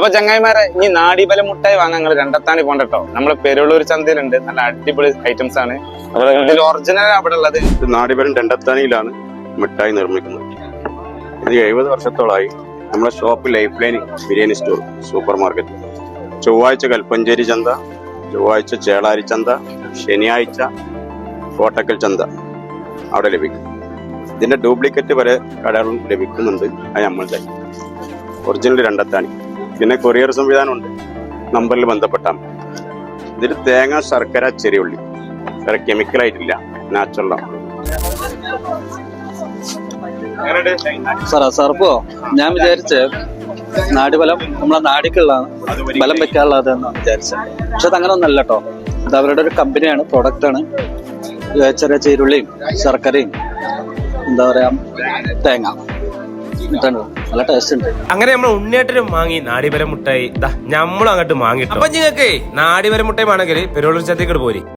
അപ്പൊ ചങ്ങായിമാരെ, ഈ നാടിബല മുട്ടായി വാങ്ങാൻ നിങ്ങൾ രണ്ടത്താണി പോണ്ടോ. നമ്മള് പെരുള്ളൂർ ചന്തയിലുണ്ട്, നല്ല അടിപൊളി ഐറ്റംസ് ആണ്. ഇതിൽ ഒറിജിനൽ അവിടെ ഉള്ളത്. നാടിബലം രണ്ടത്താണിയിലാണ് മിഠായി നിർമ്മിക്കുന്നത്. ഇത് 70 വർഷത്തോളമായി. നമ്മുടെ shop life line biryani store super market. ചൊവ്വാഴ്ച കൽപ്പഞ്ചേരി ചന്ത, ചൊവ്വാഴ്ച ചേളാരി ചന്ത, ശനിയാഴ്ച കോട്ടക്കൽ ചന്ത അവിടെ ലഭിക്കും. ഇതിന്റെ ഡ്യൂപ്ലിക്കേറ്റ് വരെ കടകളും ലഭിക്കുന്നുണ്ട്. അത് നമ്മളുടെ ഒറിജിനൽ രണ്ടത്താണി. പിന്നെ കൊറിയർ സംവിധാനമുണ്ട്, നമ്പറിൽ ബന്ധപ്പെട്ടാൽ. ഇതിൽ തേങ്ങ, ശർക്കര, ചെറിയുള്ളി, വേറെ കെമിക്കലായിട്ടില്ല, നാച്ചുറലാണ്. സർപ്പോ ഞാൻ വിചാരിച്ച് നാടുബലം നമ്മളെ നാടിക്കുള്ളതാണ്, ബലം വെക്കാനുള്ളതെന്നാണ് വിചാരിച്ചത്. പക്ഷെ അത് അങ്ങനെ ഒന്നല്ല കേട്ടോ. ഇത് അവരുടെ ഒരു കമ്പനിയാണ്, പ്രൊഡക്റ്റ് ആണ്. ചെറിയ ചീരുള്ളിയും ശർക്കരയും എന്താ പറയാ തേങ്ങ നല്ല ടേസ്റ്റ് ഉണ്ട്. അങ്ങനെ നമ്മൾ ഉണ്ണിയേട്ടനും വാങ്ങി നാടിബലം മുട്ടായി. നമ്മളും അങ്ങോട്ട് വാങ്ങി. അപ്പൊ നിങ്ങൾക്ക് നാടിബലം മുട്ടായി വേണമെങ്കിൽ പെരുള്ളൂർ ചന്തയ്ക്ക് പോരി.